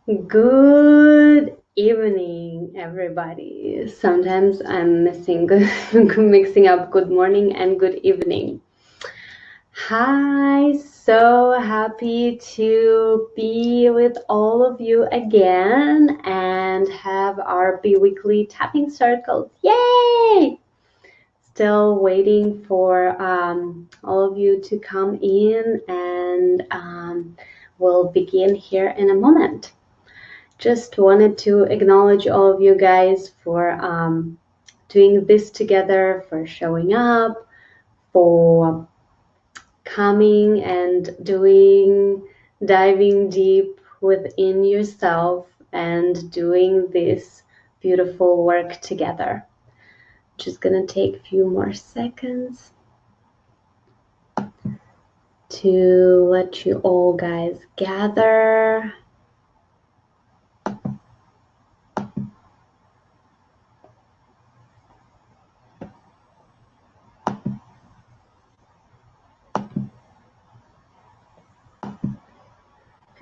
Good evening, everybody. Sometimes I'm mixing up good morning and good evening. Hi, so happy to be with all of you again and have our bi-weekly tapping circles. Yay! Still waiting for all of you to come in, and we'll begin here in a moment. Just wanted to acknowledge all of you guys for doing this together, for showing up, for coming and diving deep within yourself and doing this beautiful work together. Just gonna take a few more seconds to let you all guys gather.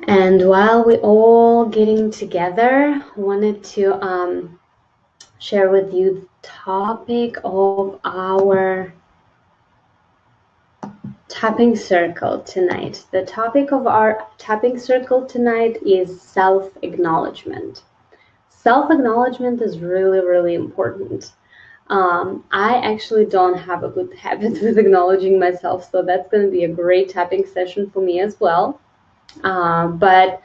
And while we're all getting together, I wanted to share with you the topic of our tapping circle tonight. The topic of our tapping circle tonight is self-acknowledgement. Self-acknowledgement is really, really important. I actually don't have a good habit with acknowledging myself, so that's going to be a great tapping session for me as well. But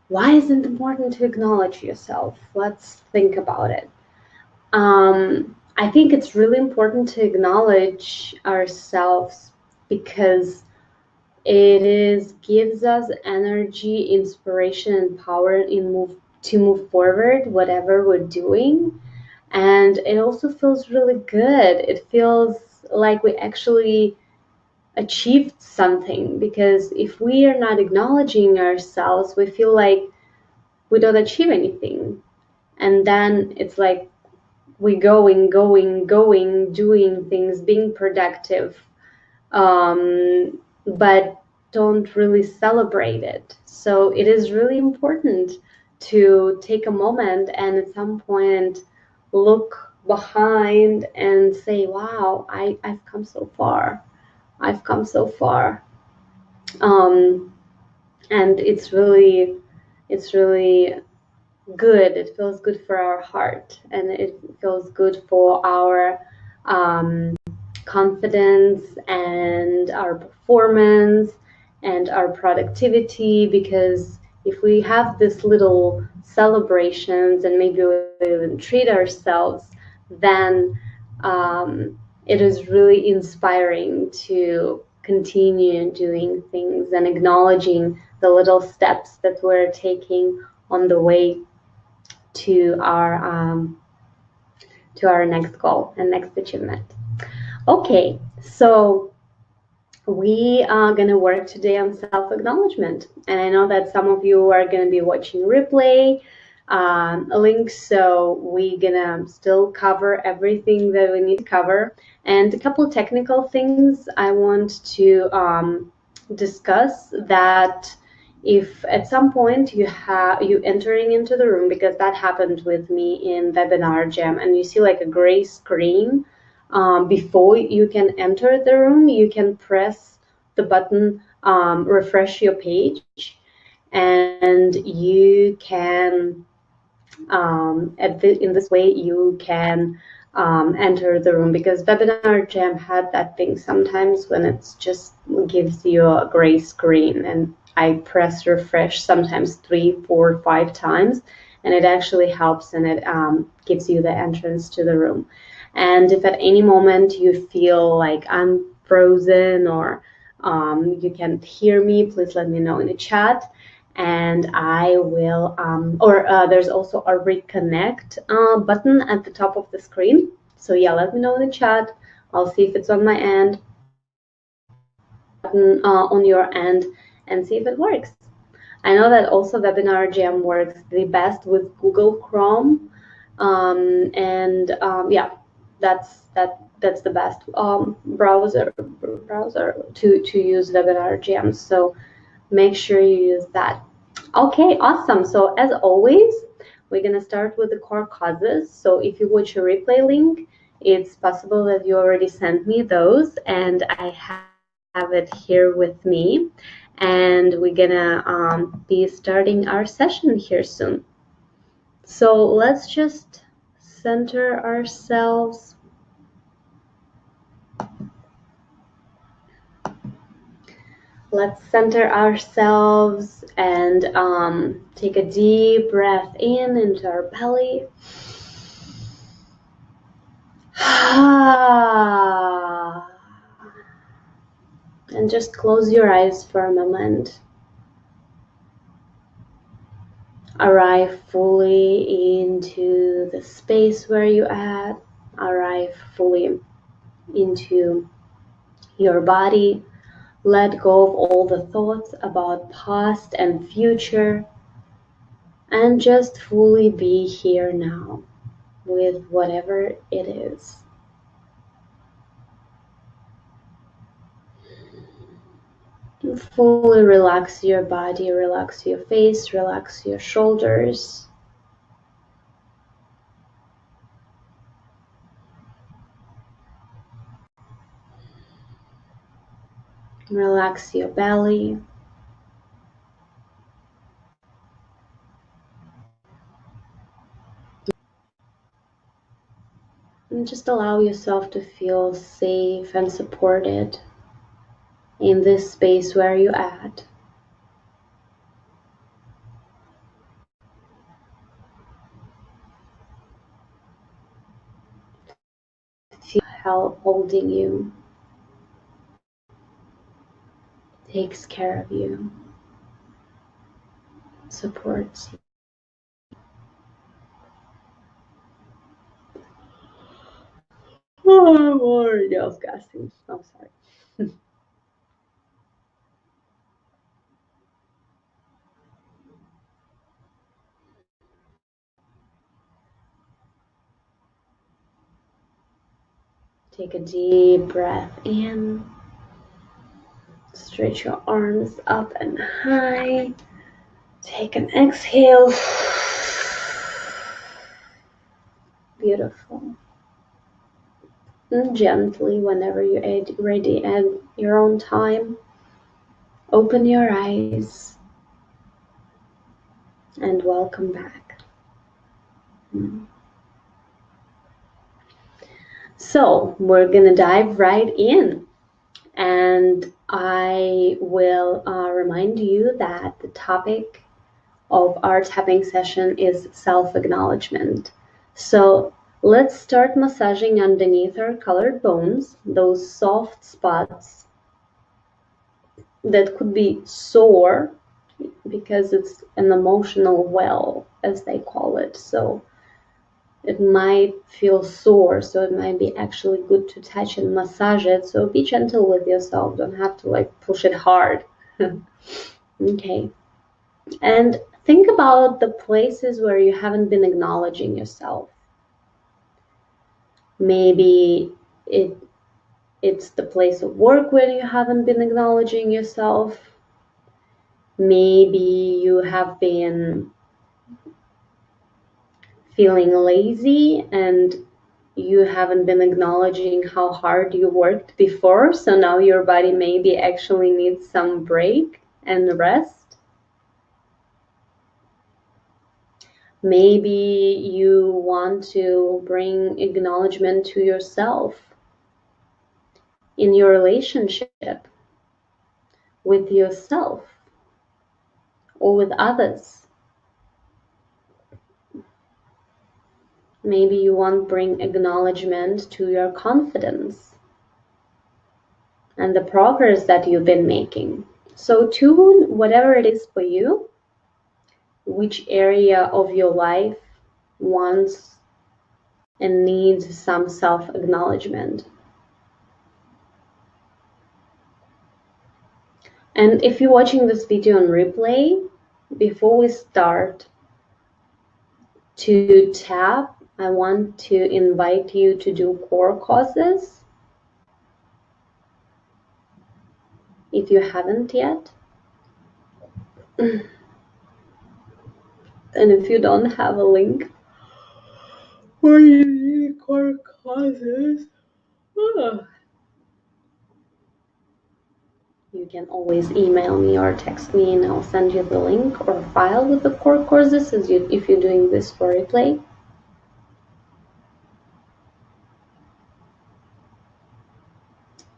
why is it important to acknowledge yourself? Let's think about it. I think it's really important to acknowledge ourselves because gives us energy, inspiration, and power to move forward, whatever we're doing. And it also feels really good. It feels like we actually achieved something, because if we are not acknowledging ourselves, we feel like we don't achieve anything. And then it's like we going, doing things, being productive, but don't really celebrate it. So it is really important to take a moment and at some point look behind and say, wow, I've come so far. I've come so far. And it's really good. It feels good for our heart, and it feels good for our confidence and our performance and our productivity, because if we have this little celebrations and maybe we even treat ourselves, then it is really inspiring to continue doing things and acknowledging the little steps that we're taking on the way to our next goal and next achievement. Okay, so we are going to work today on self-acknowledgement, and I know that some of you are going to be watching replay links, so we're gonna still cover everything that we need to cover. And a couple of technical things I want to discuss, that if at some point you entering into the room, because that happened with me in Webinar Jam, and you see like a gray screen before you can enter the room, you can press the button refresh your page, and you can in this way you can enter the room, because Webinar Jam had that thing sometimes when it's just gives you a gray screen, and I press refresh sometimes 3, 4, 5 times, and it actually helps, and it gives you the entrance to the room. And if at any moment you feel like I'm frozen or you can't hear me, please let me know in the chat, and I will, there's also a reconnect button at the top of the screen. So yeah, let me know in the chat. I'll see if it's on my end, on your end, and see if it works. I know that also Webinar Jam works the best with Google Chrome, yeah, that's the best browser to use Webinar Jam. So make sure you use that. Okay, awesome. So as always, we're gonna start with the core causes. So if you watch a replay link, it's possible that you already sent me those, and I have it here with me. And we're gonna be starting our session here soon. So let's just center ourselves. Let's center ourselves and take a deep breath in into our belly. And just close your eyes for a moment. Arrive fully into the space where you're at. Arrive fully into your body. Let go of all the thoughts about past and future. And just fully be here now with whatever it is. Fully relax your body, relax your face, relax your shoulders. Relax your belly. And just allow yourself to feel safe and supported in this space where you're at. Feel help holding you, takes care of you, supports you. Oh, I'm already off-gassing. I'm sorry. Take a deep breath in. Stretch your arms up and high. Take an exhale. Beautiful. And gently, whenever you're ready at your own time, open your eyes and welcome back. So we're gonna dive right in, and I will remind you that the topic of our tapping session is self-acknowledgement. So let's start massaging underneath our colored bones, those soft spots that could be sore because it's an emotional well, as they call it. So it might feel sore, so it might be actually good to touch and massage it. So be gentle with yourself, don't have to like push it hard. Okay. And think about the places where you haven't been acknowledging yourself. Maybe it's the place of work where you haven't been acknowledging yourself. Maybe you have been feeling lazy and you haven't been acknowledging how hard you worked before, so now your body maybe actually needs some break and rest. Maybe you want to bring acknowledgement to yourself in your relationship with yourself or with others. Maybe you want to bring acknowledgement to your confidence and the progress that you've been making. So tune whatever it is for you, which area of your life wants and needs some self-acknowledgement. And if you're watching this video on replay, before we start to tap, I want to invite you to do core causes if you haven't yet. And if you don't have a link or you need core causes, you can always email me or text me and I'll send you the link or file with the core courses if you're doing this for replay.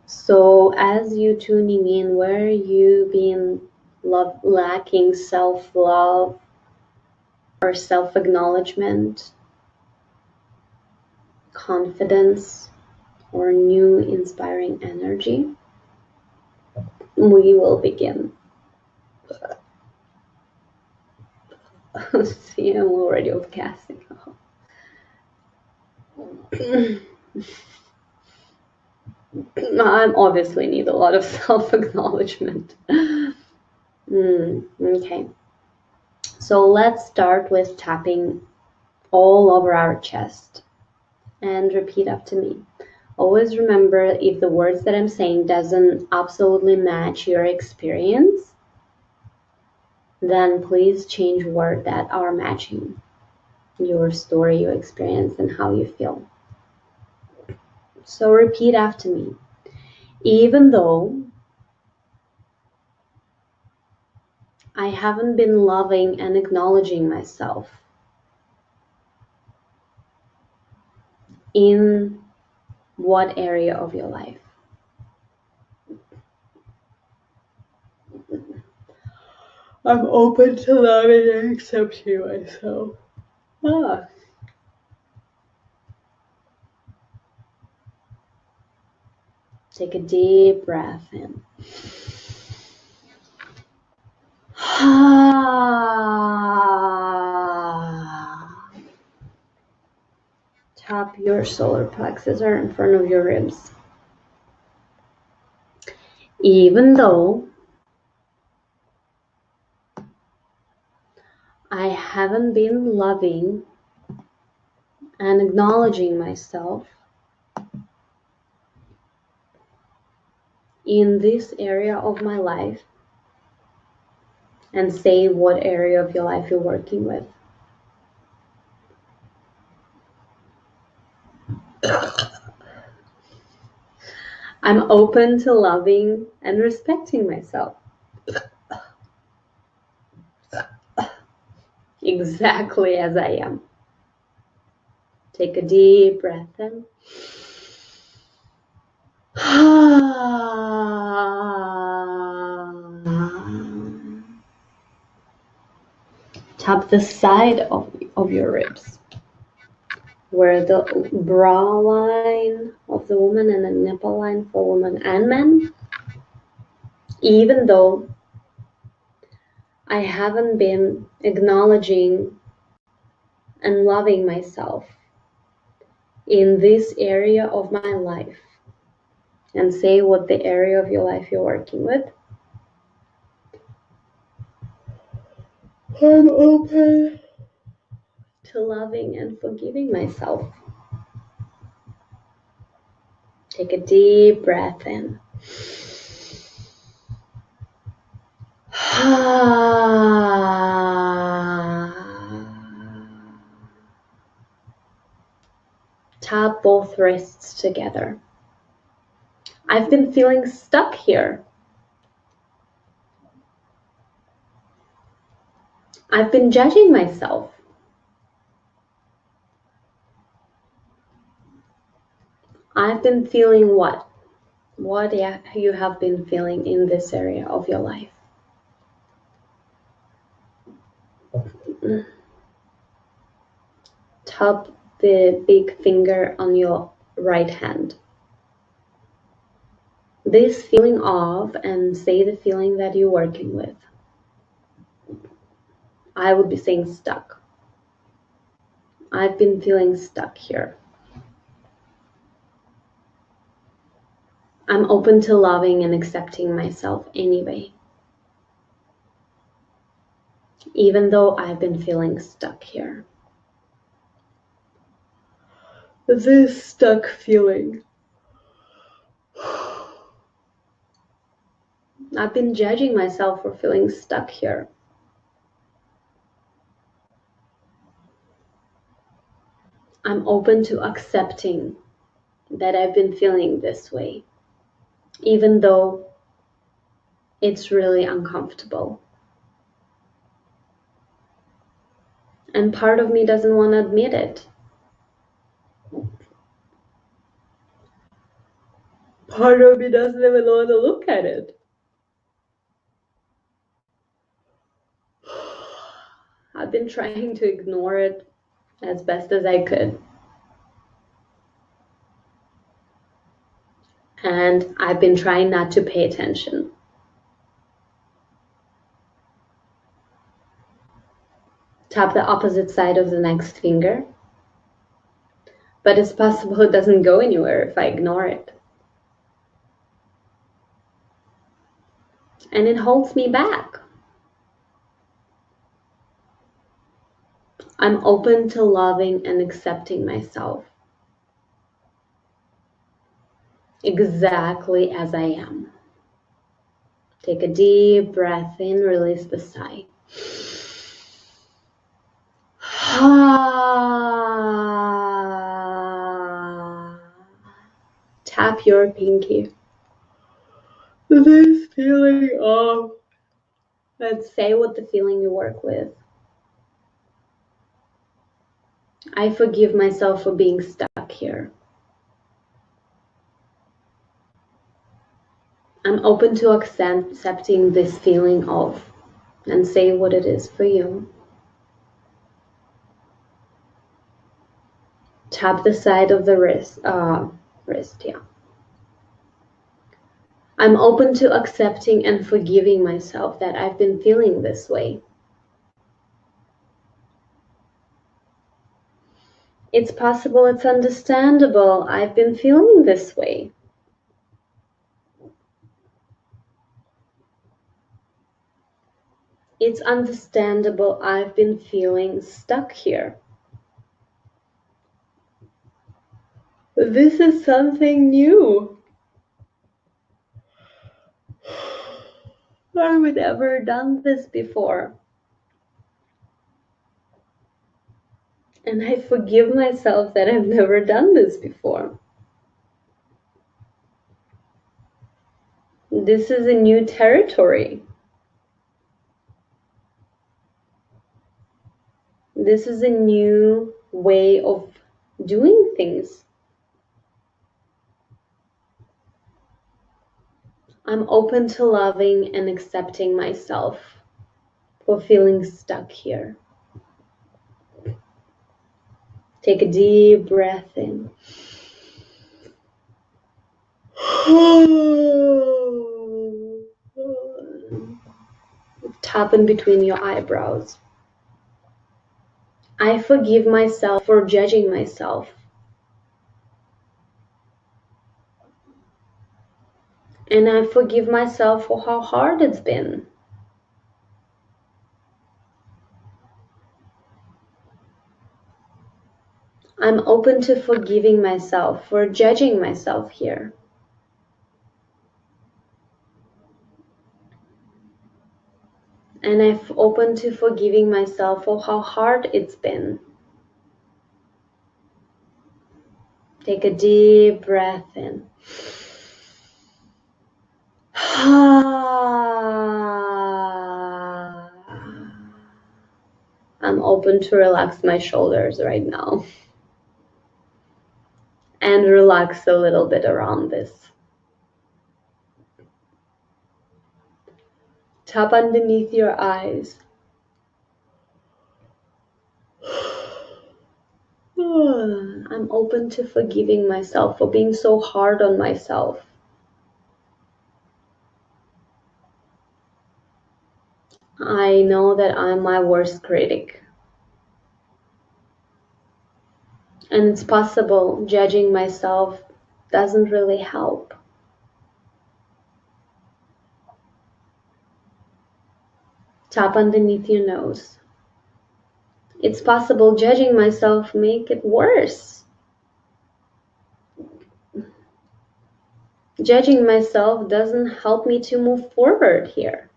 So as you tuning in, where you been lacking self-love or self-acknowledgement, confidence, or new inspiring energy, we will begin. See, I'm already overcasting. I obviously need a lot of self-acknowledgement. Okay. So let's start with tapping all over our chest and repeat after me. Always remember, if the words that I'm saying doesn't absolutely match your experience, then please change words that are matching your story, your experience, and how you feel. So repeat after me. Even though I haven't been loving and acknowledging myself in what area of your life? I'm open to loving and accepting myself. Take a deep breath in. Tap your solar plexus or in front of your ribs. Even though I haven't been loving and acknowledging myself in this area of my life, and say what area of your life you're working with. I'm open to loving and respecting myself exactly as I am. Take a deep breath in. Tap the side of your ribs, where the brow line of the woman and the nipple line for women and men. Even though I haven't been acknowledging and loving myself in this area of my life, and say what the area of your life you're working with. I'm open to loving and forgiving myself. Take a deep breath in. Tap both wrists together. I've been feeling stuck here. I've been judging myself. I've been feeling what? What you have been feeling in this area of your life? Tap the big finger on your right hand. This feeling of, and say the feeling that you're working with. I would be saying stuck. I've been feeling stuck here. I'm open to loving and accepting myself anyway, even though I've been feeling stuck here. This stuck feeling. I've been judging myself for feeling stuck here. I'm open to accepting that I've been feeling this way, even though it's really uncomfortable. And part of me doesn't want to admit it. Part of me doesn't even want to look at it. I've been trying to ignore it as best as I could. And I've been trying not to pay attention. Tap the opposite side of the next finger. But it's possible it doesn't go anywhere if I ignore it. And it holds me back. I'm open to loving and accepting myself exactly as I am. Take a deep breath in, release the sigh. Tap your pinky. This feeling of, let's say what the feeling you work with. I forgive myself for being stuck here. I'm open to accepting this feeling of, and say what it is for you. Tap the side of the wrist, yeah. I'm open to accepting and forgiving myself that I've been feeling this way. It's possible, it's understandable, I've been feeling this way. It's understandable, I've been feeling stuck here. This is something new. I haven't ever done this before. And I forgive myself that I've never done this before. This is a new territory. This is a new way of doing things. I'm open to loving and accepting myself for feeling stuck here. Take a deep breath in. Tap in between your eyebrows. I forgive myself for judging myself. And I forgive myself for how hard it's been. I'm open to forgiving myself for judging myself here. And I'm open to forgiving myself for how hard it's been. Take a deep breath in. I'm open to relax my shoulders right now. And relax a little bit around this. Tap underneath your eyes. I'm open to forgiving myself for being so hard on myself. I know that I'm my worst critic. And it's possible judging myself doesn't really help. Tap underneath your nose. It's possible judging myself make it worse. Judging myself doesn't help me to move forward here.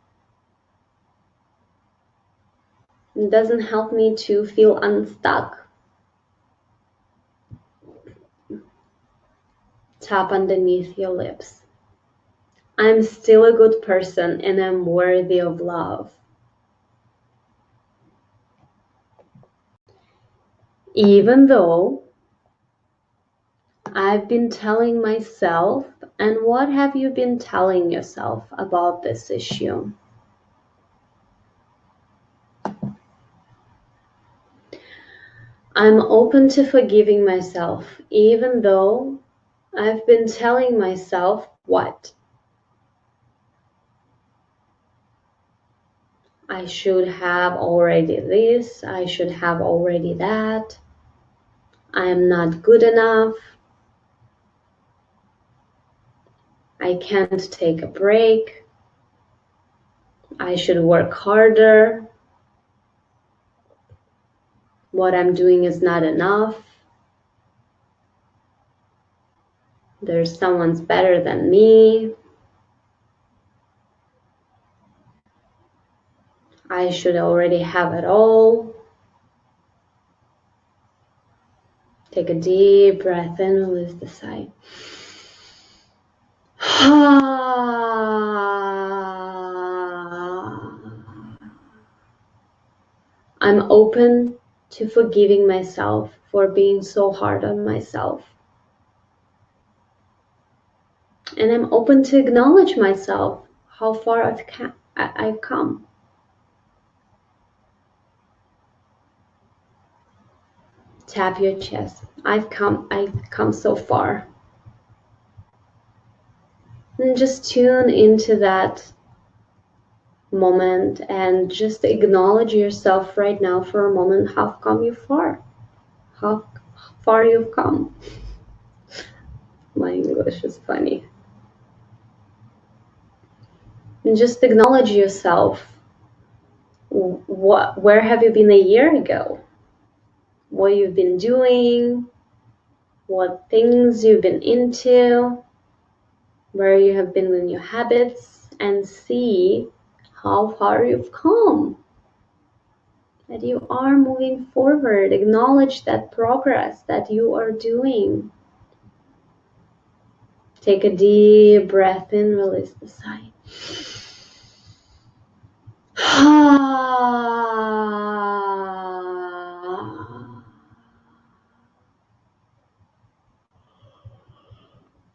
It doesn't help me to feel unstuck. tap underneath your lips. I'm still a good person and I'm worthy of love. Even though I've been telling myself, and what have you been telling yourself about this issue? I'm open to forgiving myself, even though I've been telling myself what? I should have already this, I should have already that, I am not good enough, I can't take a break, I should work harder, what I'm doing is not enough, there's someone's better than me, I should already have it all. Take a deep breath in, release the sigh. I'm open to forgiving myself for being so hard on myself. And I'm open to acknowledge myself, how far I've come. Tap your chest. I've come so far. And just tune into that moment and just acknowledge yourself right now for a moment. How come you far? How far you've come. My English is funny. And just acknowledge yourself. Where have you been a year ago? What you've been doing? What things you've been into? Where you have been in your habits? And see how far you've come. That you are moving forward. Acknowledge that progress that you are doing. Take a deep breath in, release the sigh.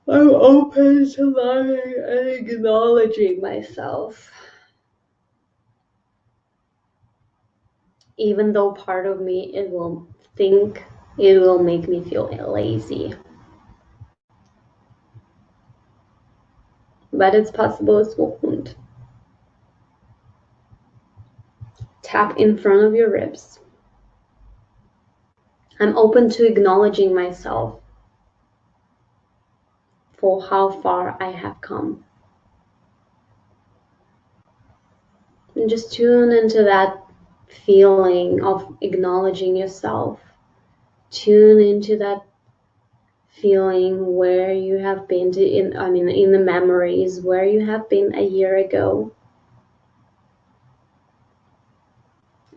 I'm open to loving and acknowledging myself. Even though part of me, it will think it will make me feel lazy. But it's possible it won't. Tap in front of your ribs. I'm open to acknowledging myself for how far I have come. And just tune into that feeling of acknowledging yourself. Tune into that feeling where you have been in the memories where you have been a year ago.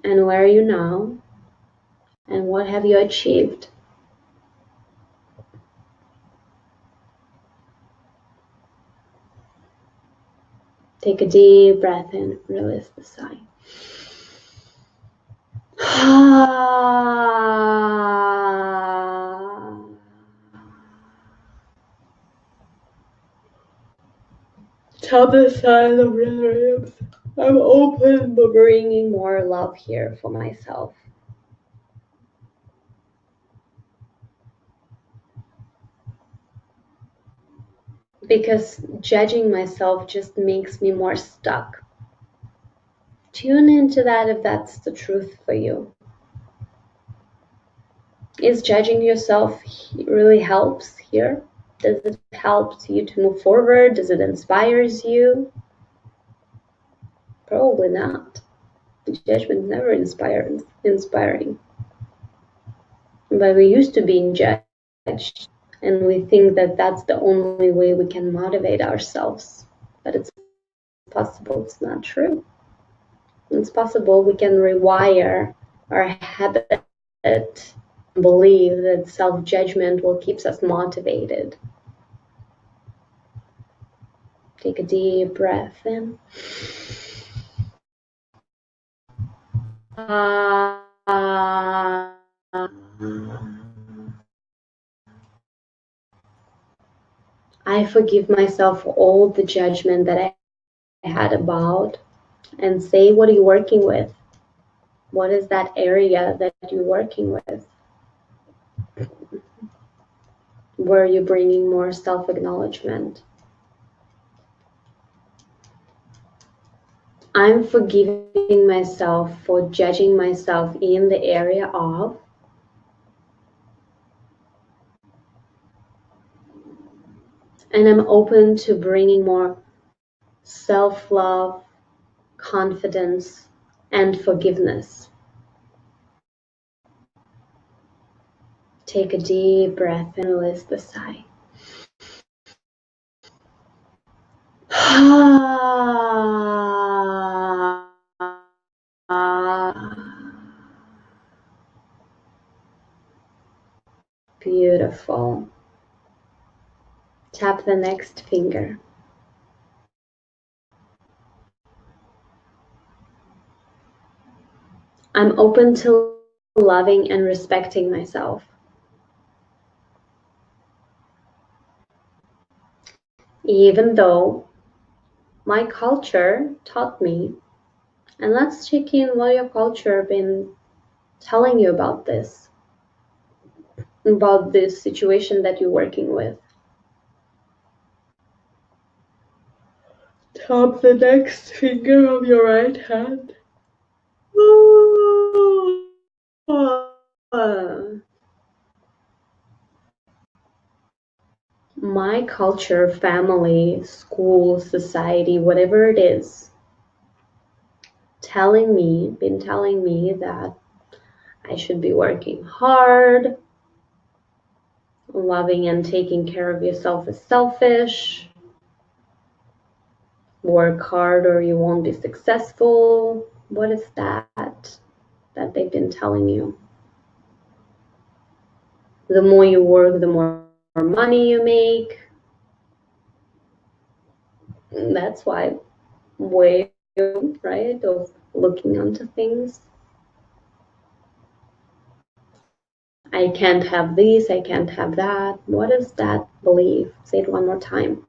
And where are you now? And what have you achieved? Take a deep breath in, release the sigh. Tap the side of your ribs. I'm open, but bringing more love here for myself. Because judging myself just makes me more stuck. Tune into that if that's the truth for you. Is judging yourself really helps here? Does it help you to move forward? Does it inspire you? Probably not. Judgment is never inspiring. But we're used to being judged, and we think that that's the only way we can motivate ourselves. But it's possible it's not true. It's possible we can rewire our habit, believe that self-judgment will keep us motivated. Take a deep breath in. I forgive myself for all the judgment that I had about, and say, what are you working with? What is that area that you're working with? Where are you bringing more self-acknowledgement? I'm forgiving myself for judging myself in the area of, and I'm open to bringing more self-love, confidence, and forgiveness. Take a deep breath and release the sigh. Beautiful. Tap the next finger. I'm open to loving and respecting myself. Even though my culture taught me, and let's check in what your culture been telling you about this situation that you're working with. Tap the next finger of your right hand. My culture, family, school, society, whatever it is, been telling me that I should be working hard, loving and taking care of yourself is selfish, work hard or you won't be successful. What is that they've been telling you? The more you work, the more money you make. That's why way, right, of looking onto things. I can't have this, I can't have that. What is that belief? Say it one more time.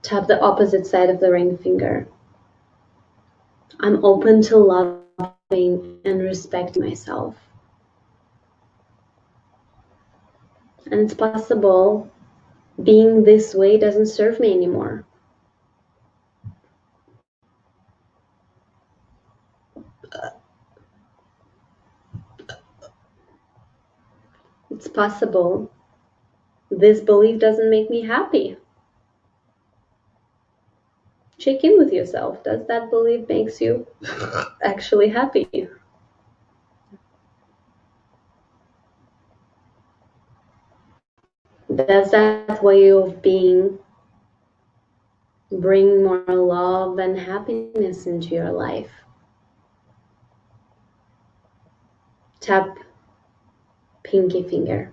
Tap the opposite side of the ring finger. I'm open to loving and respecting myself. And it's possible being this way doesn't serve me anymore. It's possible this belief doesn't make me happy. Check in with yourself. Does that belief makes you actually happy? Does that way of being bring more love and happiness into your life? Tap pinky finger.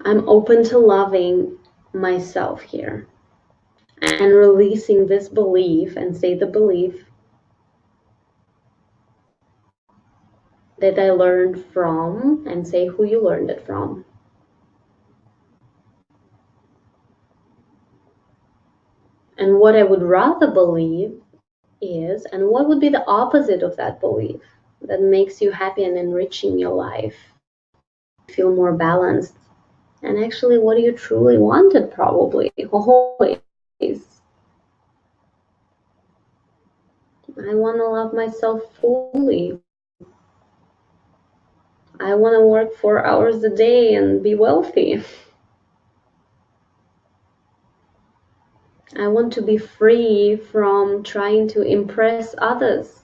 I'm open to loving myself here and releasing this belief, and say the belief that I learned from, and say who you learned it from. And what I would rather believe is, and what would be the opposite of that belief that makes you happy and enriching your life, feel more balanced, and actually what you truly wanted, probably always. I want to love myself fully. I want to work 4 hours a day and be wealthy. I want to be free from trying to impress others.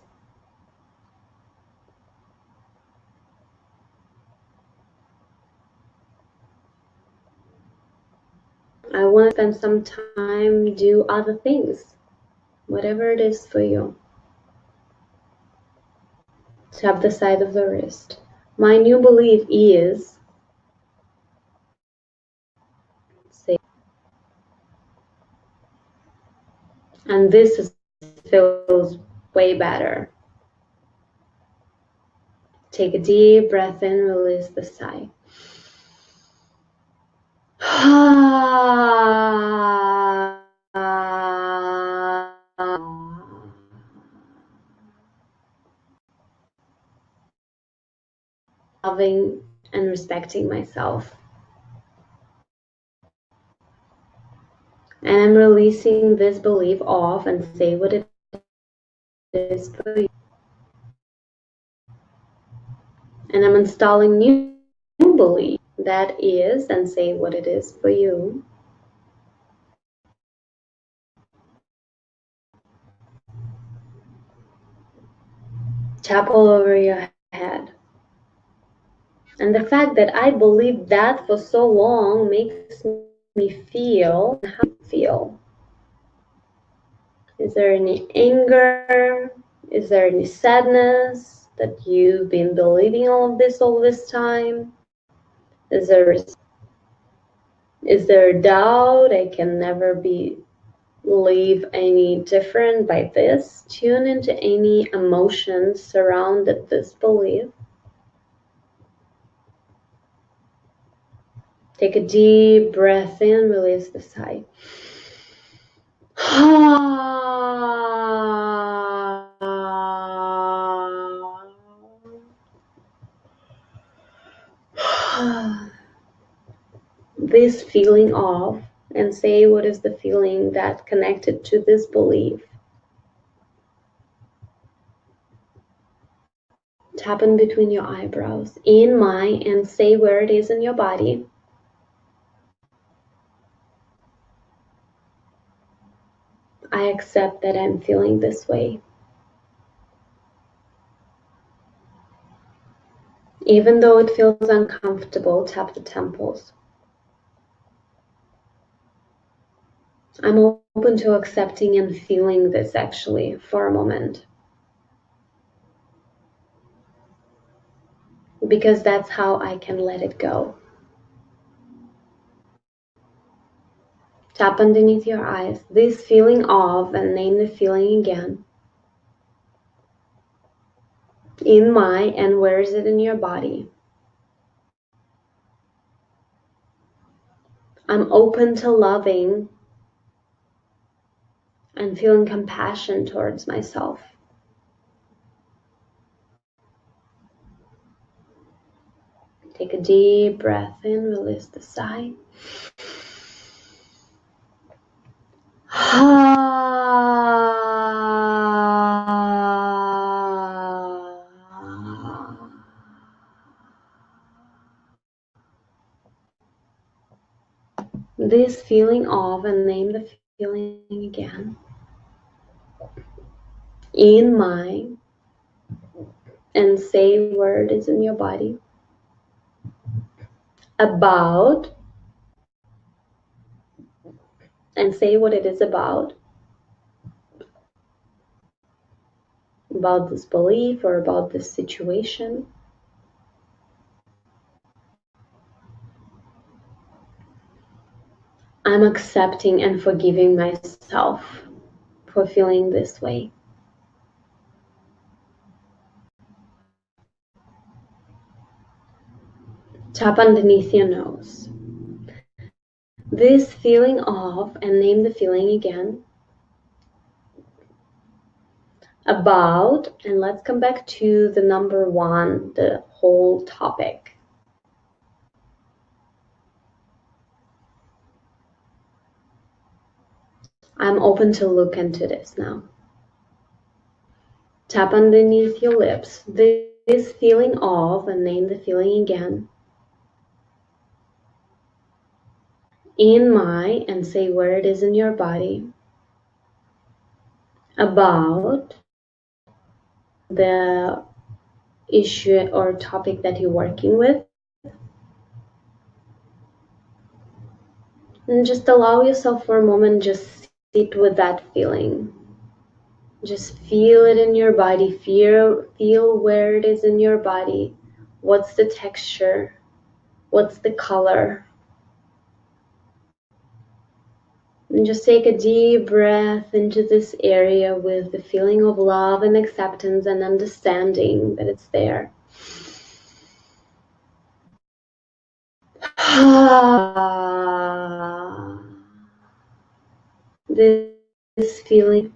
I want to spend some time do other things, whatever it is for you. Tap the side of the wrist. My new belief is, say, and feels way better. Take a deep breath in, release the sigh. Loving and respecting myself. And I'm releasing this belief off and say what it is for you. And I'm installing new belief that is, and say what it is for you. Tap all over your head. And the fact that I believed that for so long makes me feel how I feel. Is there any anger? Is there any sadness that you've been believing all this time? Is there doubt? I can never live any different by this. Tune into any emotions surrounded this belief. Take a deep breath in, release the sigh. This feeling of, and say what is the feeling that connected to this belief. Tap in between your eyebrows, in my, and say where it is in your body. I accept that I'm feeling this way. Even though it feels uncomfortable, tap the temples. I'm open to accepting and feeling this actually for a moment. Because that's how I can let it go. Tap underneath your eyes, this feeling of, and name the feeling again. In my, and where is it in your body? I'm open to loving and feeling compassion towards myself. Take a deep breath in, release the sigh. This feeling of, and name the feeling again. In my, and say where it is in your body. About, and say what it is about this belief or about this situation. I'm accepting and forgiving myself for feeling this way. Tap underneath your nose. This feeling of, and name the feeling again. About, and let's come back to the number one, the whole topic. I'm open to look into this now. Tap underneath your lips. This feeling of, and name the feeling again. In my, and say where it is in your body. About the issue or topic that you're working with. And just allow yourself for a moment, just sit with that feeling. Just feel it in your body, feel where it is in your body, What's the texture? What's the color? And just take a deep breath into this area with the feeling of love and acceptance and understanding that it's there. This feeling,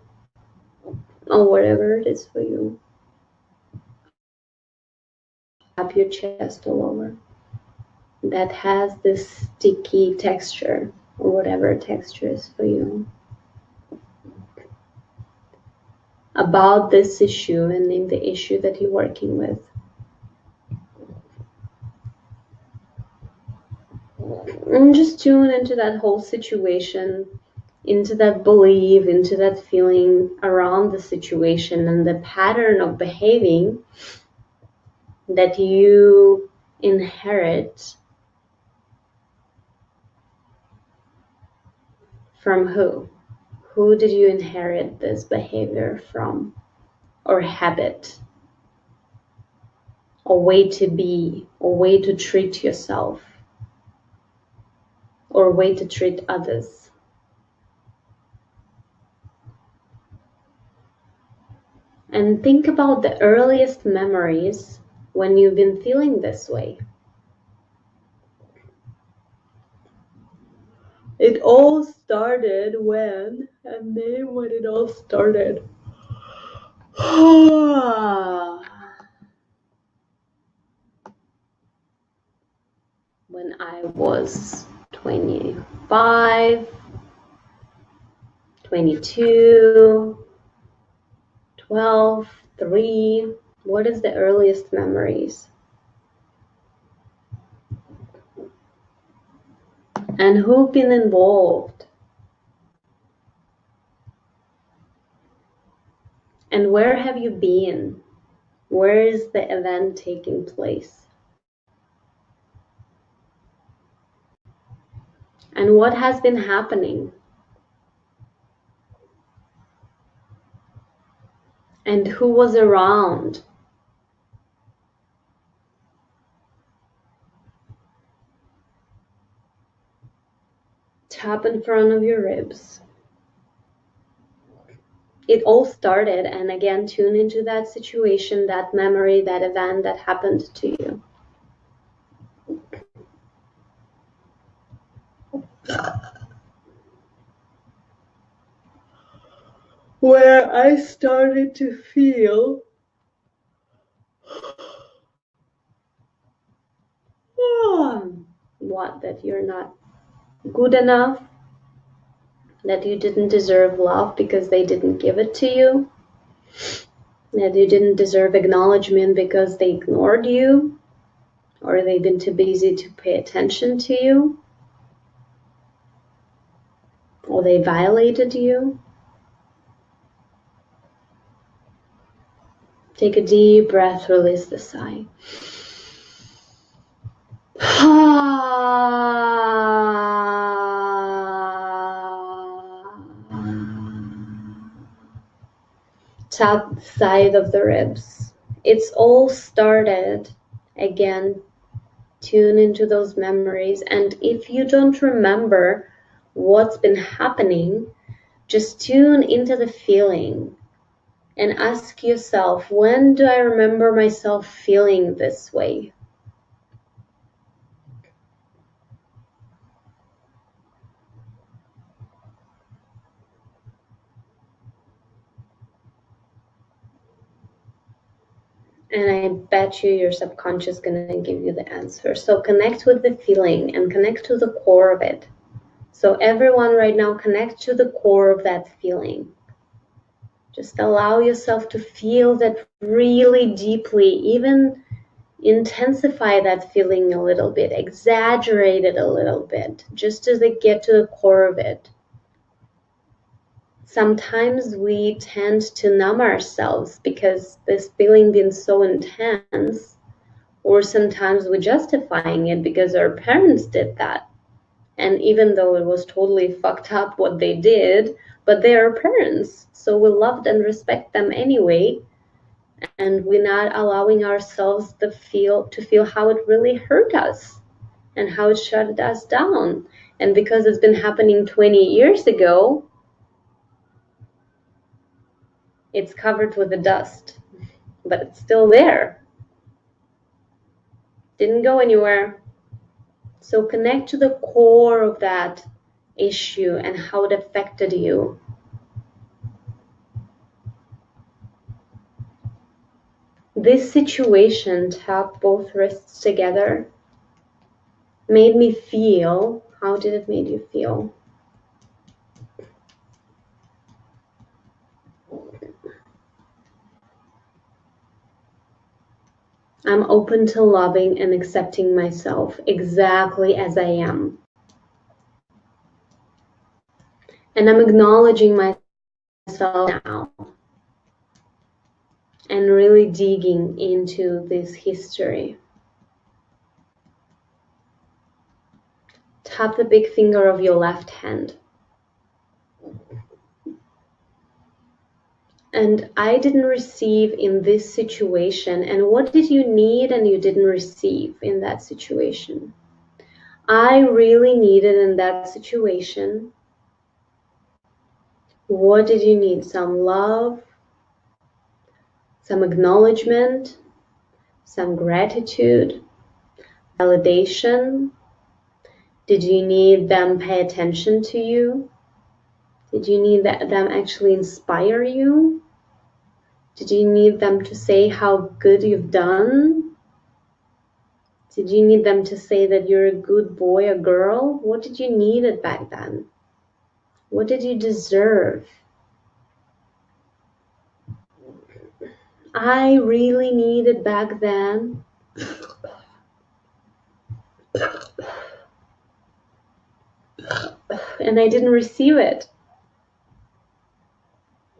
or whatever it is for you, up your chest all over, that has this sticky texture, or whatever texture is for you, about this issue and in the issue that you're working with. And just tune into that whole situation, into that belief, into that feeling around the situation and the pattern of behaving that you inherit from who? Who did you inherit this behavior from? Or habit? Or way to be? Or way to treat yourself? Or way to treat others? And think about the earliest memories when you've been feeling this way. It all started when, and name when it all started. When I was 25, 22, 12, 3. What is the earliest memories? And who've been involved? And where have you been? Where is the event taking place? And what has been happening? And who was around? Tap in front of your ribs. It all started, and again, tune into that situation, that memory, that event that happened to you. Where I started to feel what, that you're not good enough, that you didn't deserve love because they didn't give it to you, that you didn't deserve acknowledgement because they ignored you, or they've been too busy to pay attention to you, or they violated you. Take a deep breath, release the sigh. Top side of the ribs. It's all started. Again, tune into those memories. And if you don't remember what's been happening, just tune into the feeling and ask yourself, when do I remember myself feeling this way? And I bet you your subconscious is going to give you the answer. So connect with the feeling and connect to the core of it. So everyone right now, connect to the core of that feeling. Just allow yourself to feel that really deeply, even intensify that feeling a little bit, exaggerate it a little bit, just to get to the core of it. Sometimes we tend to numb ourselves because this feeling being so intense, or sometimes we're justifying it because our parents did that. And even though it was totally fucked up what they did, but they are parents, so we loved and respect them anyway. and we're not allowing ourselves to feel how it really hurt us and how it shut us down. And because it's been happening 20 years ago, it's covered with the dust, but it's still there. Didn't go anywhere. So connect to the core of that issue and how it affected you. This situation, tap both wrists together, made me feel. How did it make you feel? I'm open to loving and accepting myself exactly as I am. And I'm acknowledging myself now and really digging into this history. Tap the big finger of your left hand. And I didn't receive in this situation. And what did you need and you didn't receive in that situation? I really needed in that situation. What did you need? Some love, some acknowledgement, some gratitude, validation. Did you need them pay attention to you? Did you need them actually inspire you? Did you need them to say how good you've done? Did you need them to say that you're a good boy or girl? What did you need it back then? What did you deserve? I really needed back then. And I didn't receive it.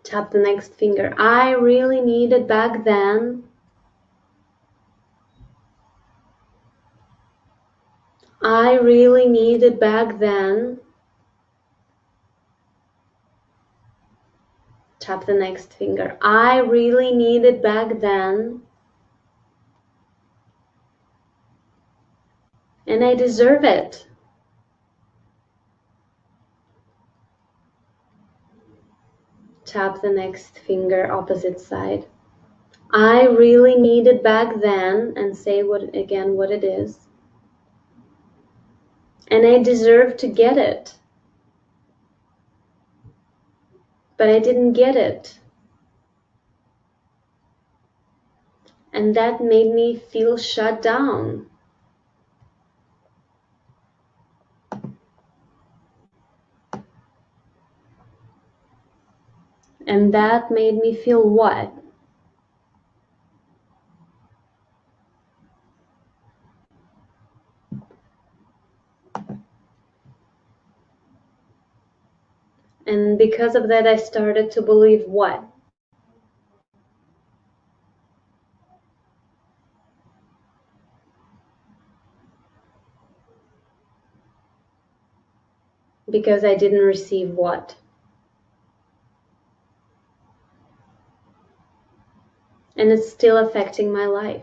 Tap the next finger. I really needed back then. I really needed back then. Tap the next finger. I really needed back then. And I deserve it. Tap the next finger, opposite side. I really needed back then, and say what it is. And I deserve to get it. But I didn't get it. And that made me feel shut down. And that made me feel what? And because of that, I started to believe what? Because I didn't receive what? And it's still affecting my life.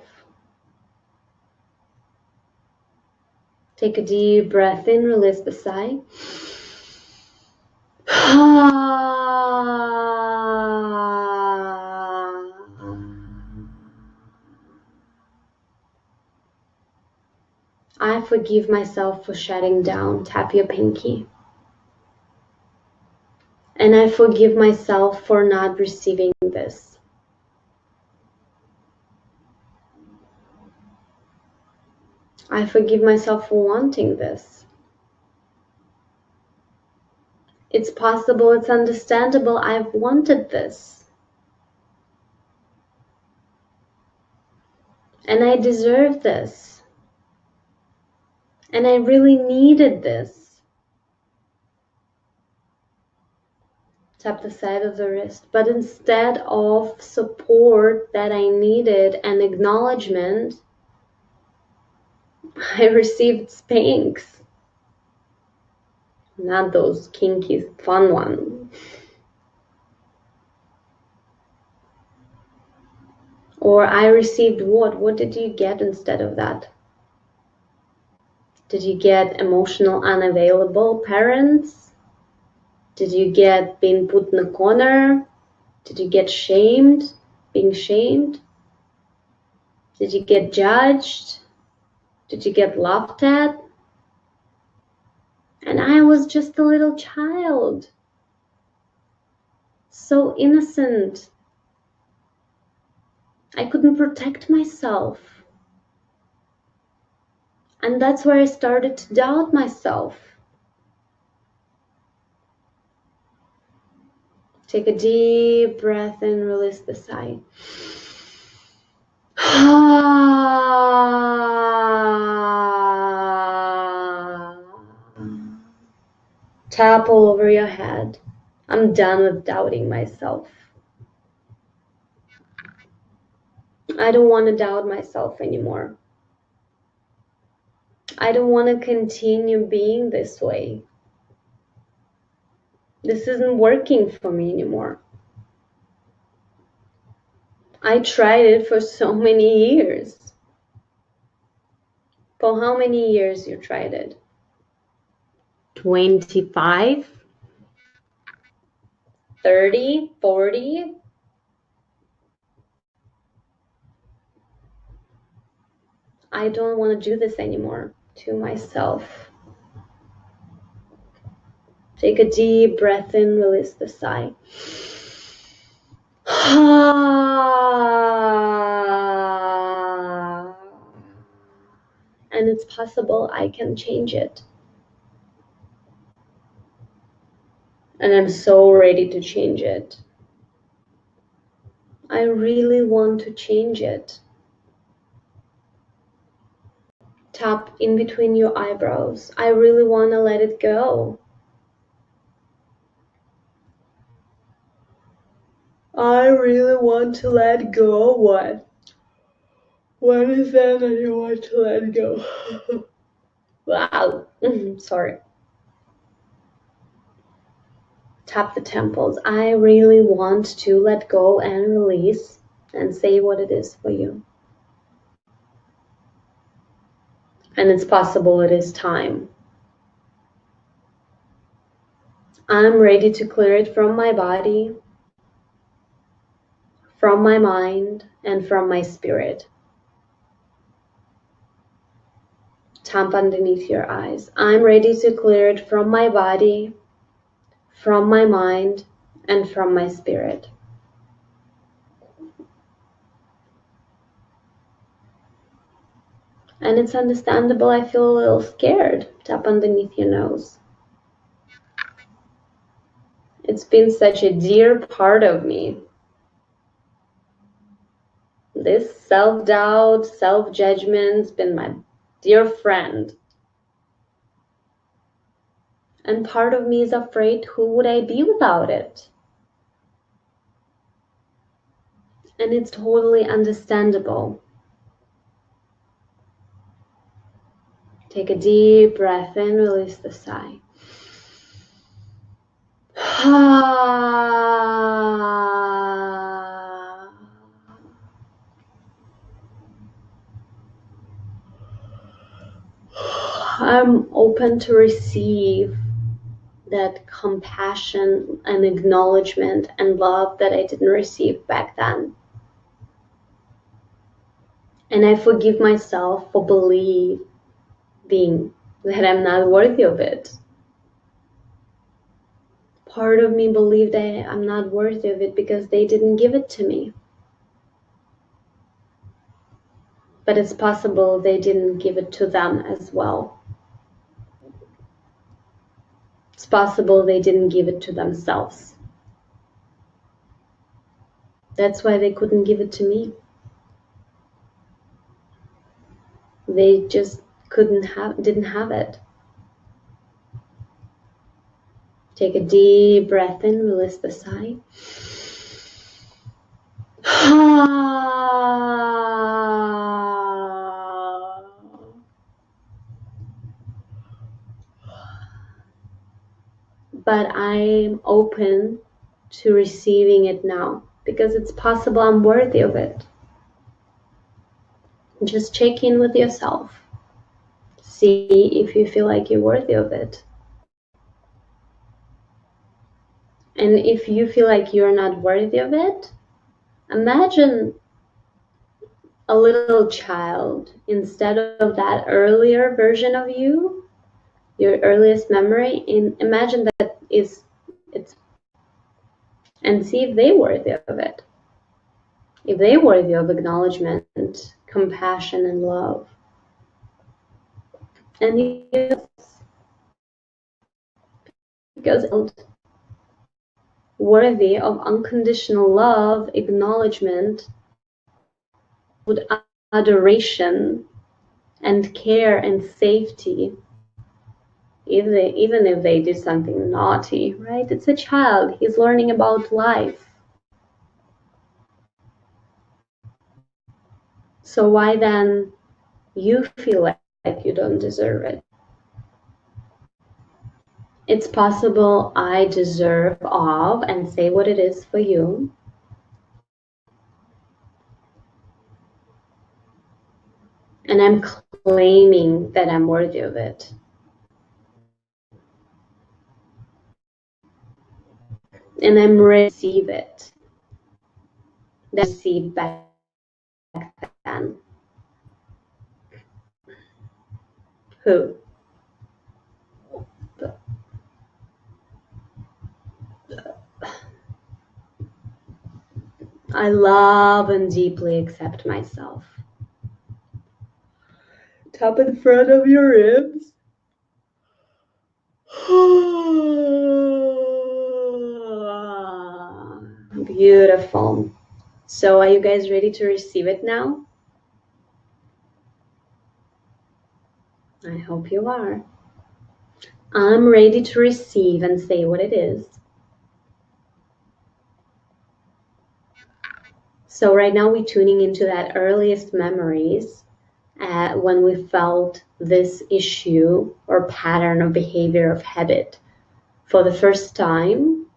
Take a deep breath in, release the sigh. I forgive myself for shutting down. Tap your pinky. And I forgive myself for not receiving this. I forgive myself for wanting this. It's possible, it's understandable, I've wanted this. And I deserve this. And I really needed this. Tap the side of the wrist. But instead of support that I needed and acknowledgement, I received spanks. Not those kinky, fun ones. Or I received what? What did you get instead of that? Did you get emotional unavailable parents? Did you get being put in a corner? Did you get shamed? Being shamed? Did you get judged? Did you get laughed at? And I was just a little child. So innocent. I couldn't protect myself. And that's where I started to doubt myself. Take a deep breath and release the sigh. Tap all over your head. I'm done with doubting myself. I don't want to doubt myself anymore. I don't want to continue being this way. This isn't working for me anymore. I tried it for so many years. For how many years you tried it? 25? 30? 40? I don't want to do this anymore to myself. Take a deep breath in, release the sigh. And it's possible I can change it. And I'm so ready to change it. I really want to change it. Tap in between your eyebrows. I really want to let it go. I really want to let go. What? What is that you want to let go? Wow. Sorry. Tap the temples. I really want to let go and release, and say what it is for you. And it's possible it is time. I'm ready to clear it from my body, from my mind, and from my spirit. Tap underneath your eyes. I'm ready to clear it from my body, from my mind, and from my spirit. And it's understandable I feel a little scared. Tap underneath your nose. It's been such a dear part of me. This self-doubt, self-judgment's been my dear friend. And part of me is afraid, who would I be without it? And it's totally understandable. Take a deep breath in, release the sigh. I'm open to receive that compassion and acknowledgement and love that I didn't receive back then. And I forgive myself for believing that I'm not worthy of it. Part of me believed I'm not worthy of it because they didn't give it to me. But it's possible they didn't give it to them as well. It's possible they didn't give it to themselves. That's why they couldn't give it to me. They just didn't have it. Take a deep breath in, release the sigh. But I'm open to receiving it now because it's possible I'm worthy of it. Just check in with yourself. See if you feel like you're worthy of it. And if you feel like you're not worthy of it, imagine a little child instead of that earlier version of you, your earliest memory, imagine that it's and see if they're worthy of it. If they're worthy of acknowledgement, compassion, and love. And because worthy of unconditional love, acknowledgement, with adoration and care and safety, even if they did something naughty, right? It's a child. He's learning about life. So why then you feel like you don't deserve it? It's possible I deserve of, and say what it is for you. And I'm claiming that I'm worthy of it. And I'm receive it. That receive back then. Who? I love and deeply accept myself. Tap in front of your ribs. Beautiful. So are you guys ready to receive it now? I hope you are. I'm ready to receive and say what it is. So right now we're tuning into that earliest memories when we felt this issue or pattern of behavior of habit for the first time,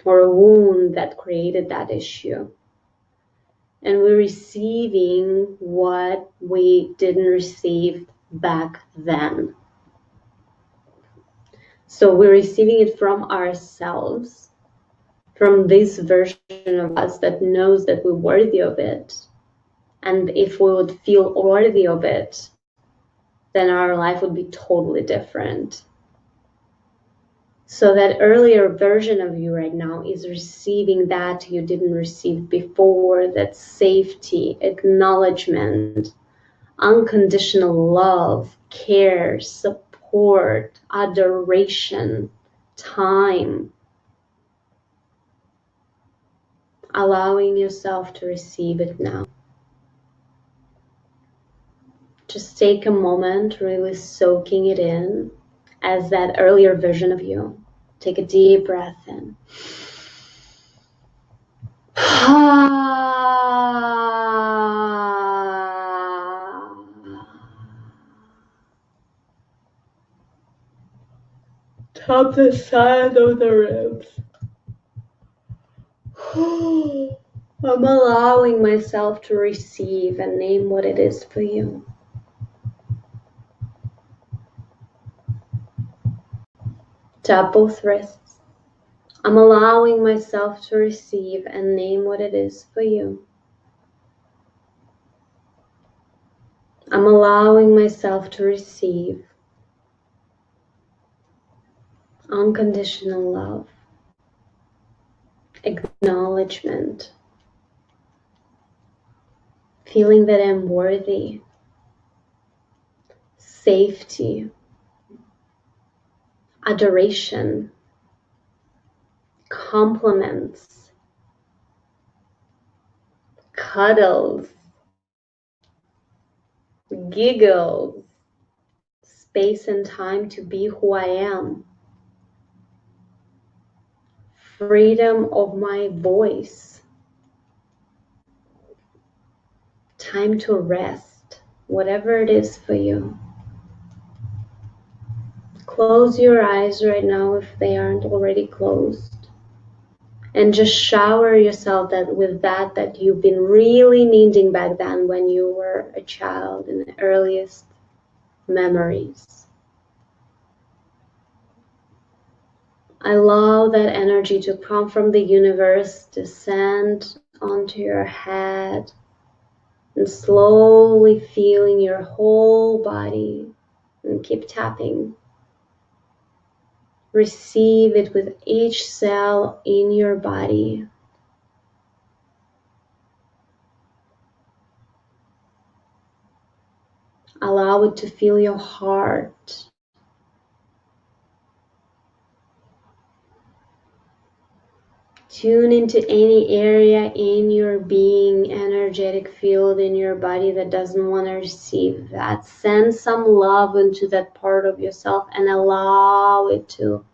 or a wound that created that issue. And we're receiving what we didn't receive back then. So we're receiving it from ourselves, from this version of us that knows that we're worthy of it. And if we would feel worthy of it, then our life would be totally different. So that earlier version of you right now is receiving that you didn't receive before, that safety, acknowledgement, unconditional love, care, support, adoration, time. Allowing yourself to receive it now. Just take a moment, really soaking it in as that earlier version of you. Take a deep breath in. Tap the side of the ribs. I'm allowing myself to receive and name what it is for you. Tap both wrists. I'm allowing myself to receive and name what it is for you. I'm allowing myself to receive unconditional love, acknowledgement, feeling that I'm worthy, safety, adoration, compliments, cuddles, giggles, space and time to be who I am, freedom of my voice, time to rest, whatever it is for you. Close your eyes right now if they aren't already closed. And just shower yourself that you've been really needing back then when you were a child in the earliest memories. Allow that energy to come from the universe, descend onto your head, and slowly feeling your whole body, and keep tapping. Receive it with each cell in your body. Allow it to fill your heart. Tune into any area in your being, energetic field in your body that doesn't want to receive that. Send some love into that part of yourself and allow it to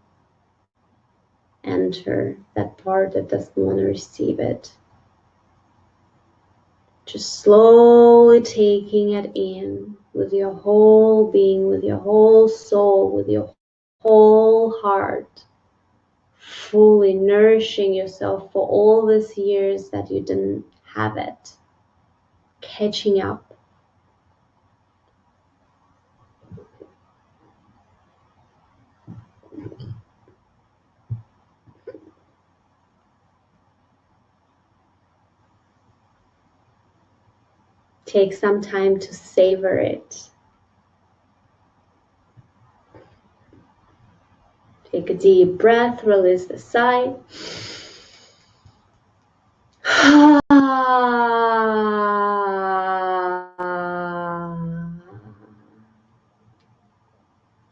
enter that part that doesn't want to receive it. Just slowly taking it in with your whole being, with your whole soul, with your whole heart. Fully nourishing yourself for all these years that you didn't have it. Catching up. Take some time to savor it. Take a deep breath, release the sigh.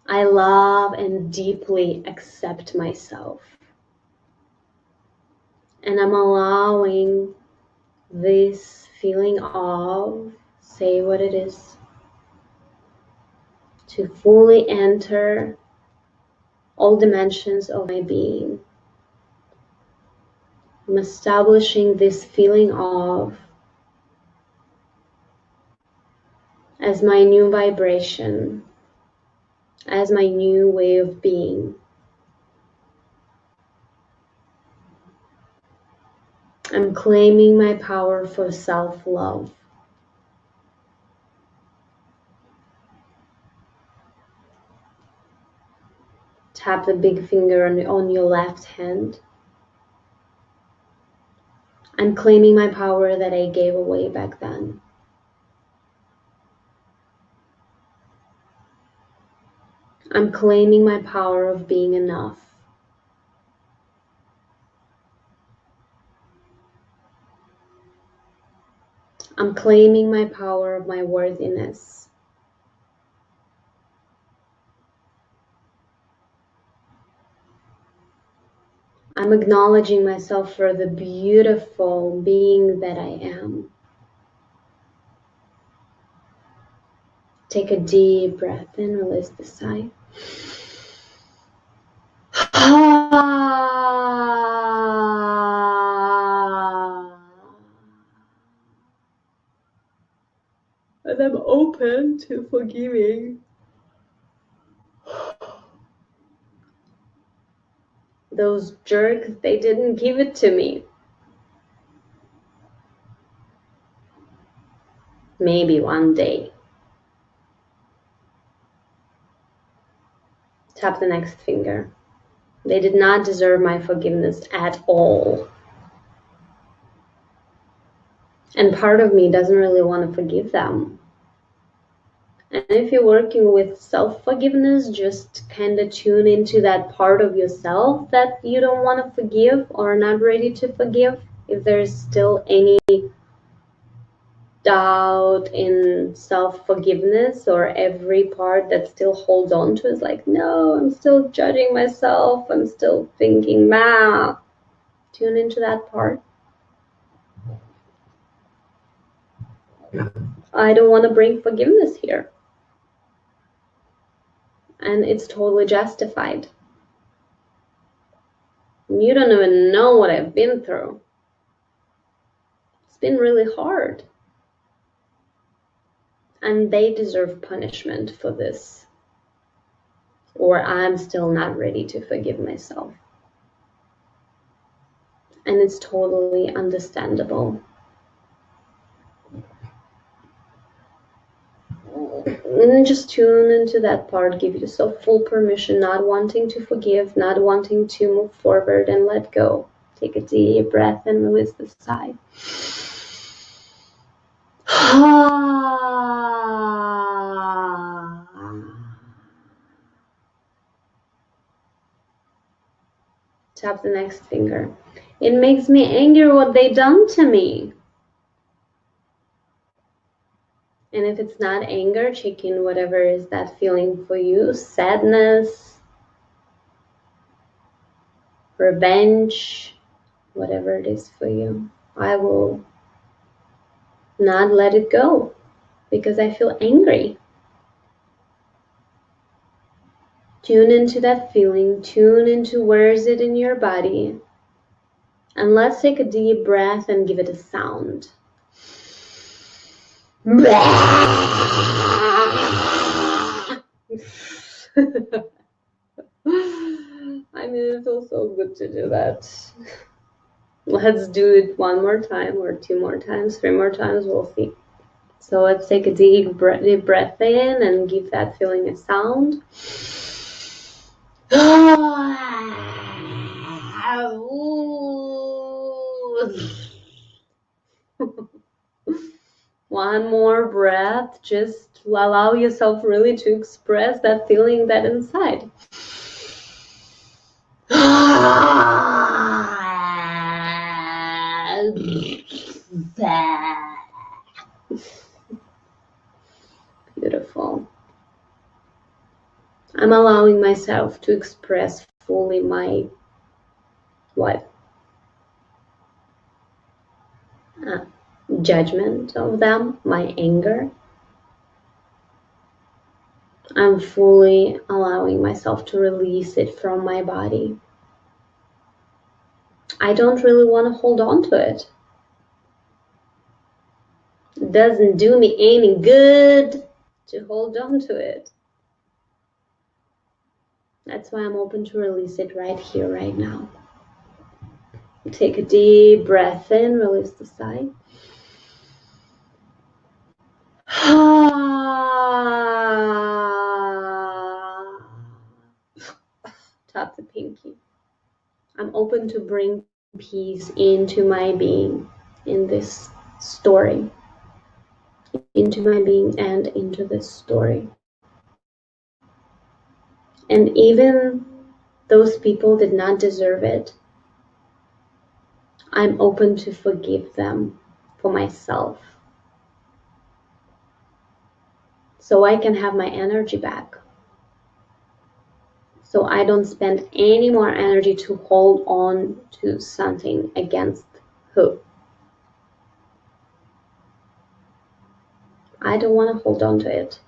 I love and deeply accept myself. And I'm allowing this feeling of, say what it is, to fully enter all dimensions of my being. I'm establishing this feeling of as my new vibration, as my new way of being. I'm claiming my power for self-love. Tap the big finger on your left hand. I'm claiming my power that I gave away back then. I'm claiming my power of being enough. I'm claiming my power of my worthiness. I'm acknowledging myself for the beautiful being that I am. Take a deep breath in, release the sigh. And I'm open to forgiving those jerks. They didn't give it to me. Maybe one day. Tap the next finger. They did not deserve my forgiveness at all. And part of me doesn't really want to forgive them. And if you're working with self-forgiveness, just kind of tune into that part of yourself that you don't want to forgive or not ready to forgive. If there's still any doubt in self-forgiveness, or every part that still holds on to is like, no, I'm still judging myself, I'm still thinking, tune into that part. I don't want to bring forgiveness here. And it's totally justified. You don't even know what I've been through. It's been really hard. And they deserve punishment for this. Or I'm still not ready to forgive myself. And it's totally understandable. And just tune into that part. Give yourself full permission, not wanting to forgive, not wanting to move forward and let go. Take a deep breath and release the sigh. Tap the next finger. It makes me angry what they done to me. And if it's not anger, check in whatever is that feeling for you. Sadness, revenge, whatever it is for you. I will not let it go because I feel angry. Tune into that feeling. Tune into where is it in your body. And let's take a deep breath and give it a sound. I mean, it feels so good to do that. Let's do it one more time or 2 more times, 3 more times, we'll see. So let's take a deep breath in and give that feeling a sound. One more breath. Just allow yourself really to express that feeling that inside. Beautiful. I'm allowing myself to express fully my what? Judgment of them, my anger. I'm fully allowing myself to release it from my body. I don't really want to hold on to it. It doesn't do me any good to hold on to it. That's why I'm open to release it right here, right now. Take a deep breath in, release the sigh. Tap the pinky. I'm open to bring peace into my being in this story. Into my being and into this story. And even those people did not deserve it. I'm open to forgive them for myself. So I can have my energy back. So I don't spend any more energy to hold on to something against who. I don't want to hold on to it.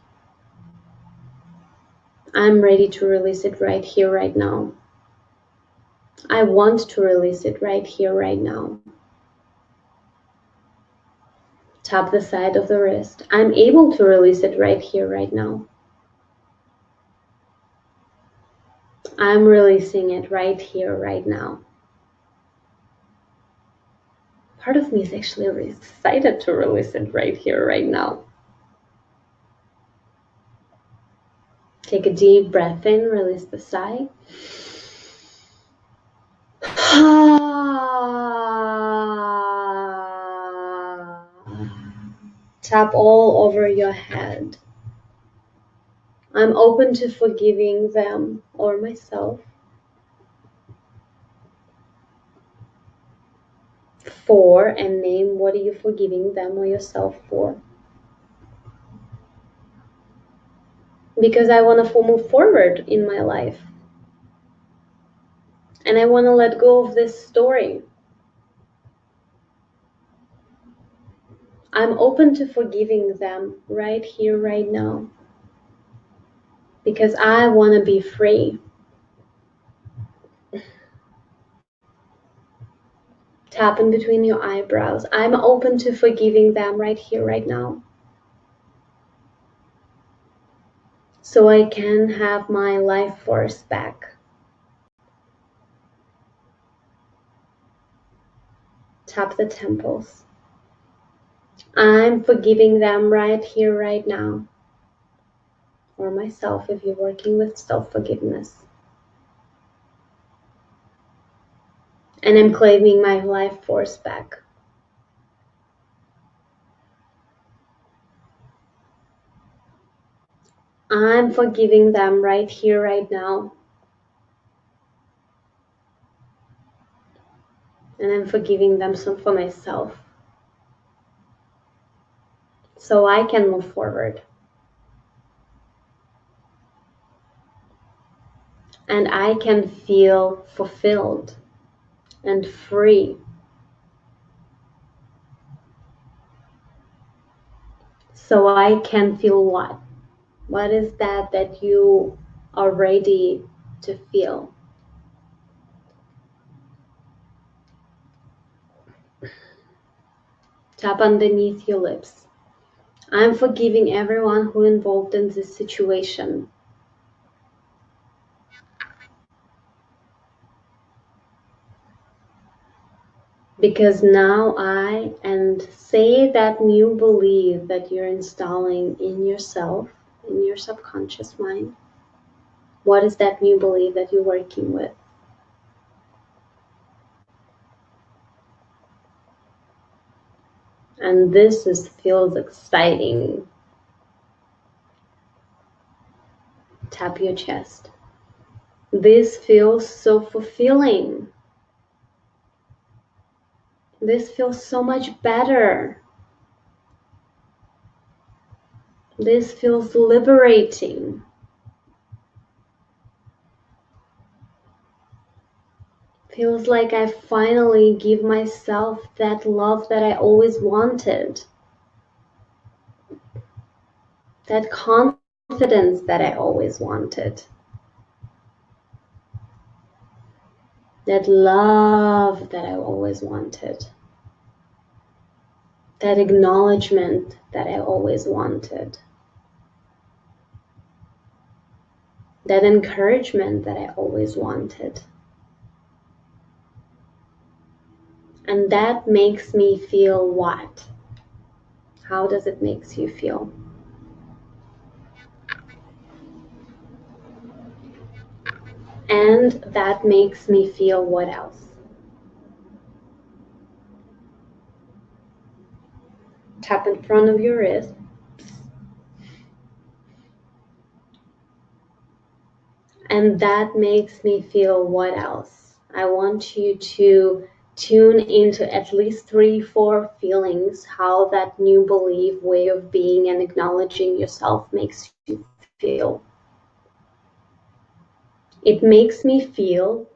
I'm ready to release it right here, right now. I want to release it right here, right now. Tap the side of the wrist. I'm able to release it right here, right now. I'm releasing it right here, right now. Part of me is actually really excited to release it right here, right now. Take a deep breath in, release the sigh. Tap all over your head. I'm open to forgiving them or myself for, and name what are you forgiving them or yourself for. Because I want to move forward in my life. And I want to let go of this story. I'm open to forgiving them right here, right now. Because I want to be free. Tap in between your eyebrows. I'm open to forgiving them right here, right now. So I can have my life force back. Tap the temples. I'm forgiving them right here, right now. Or myself if you're working with self-forgiveness. And I'm claiming my life force back. I'm forgiving them right here, right now. And I'm forgiving them for myself. So I can move forward. And I can feel fulfilled and free. So I can feel what? What is that you are ready to feel? Tap underneath your lips. I'm forgiving everyone who involved in this situation. Because now and say that new belief that you're installing in yourself, in your subconscious mind. What is that new belief that you're working with? And feels exciting. Tap your chest. This feels so fulfilling. This feels so much better. This feels liberating. Feels like I finally give myself that love that I always wanted. That confidence that I always wanted. That love that I always wanted. That acknowledgement that I always wanted. That encouragement that I always wanted. And that makes me feel what? How does it make you feel? And that makes me feel what else? Tap in front of your wrist. And that makes me feel what else? I want you to tune into at least 3-4 feelings, how that new belief, way of being and acknowledging yourself makes you feel. It makes me feel,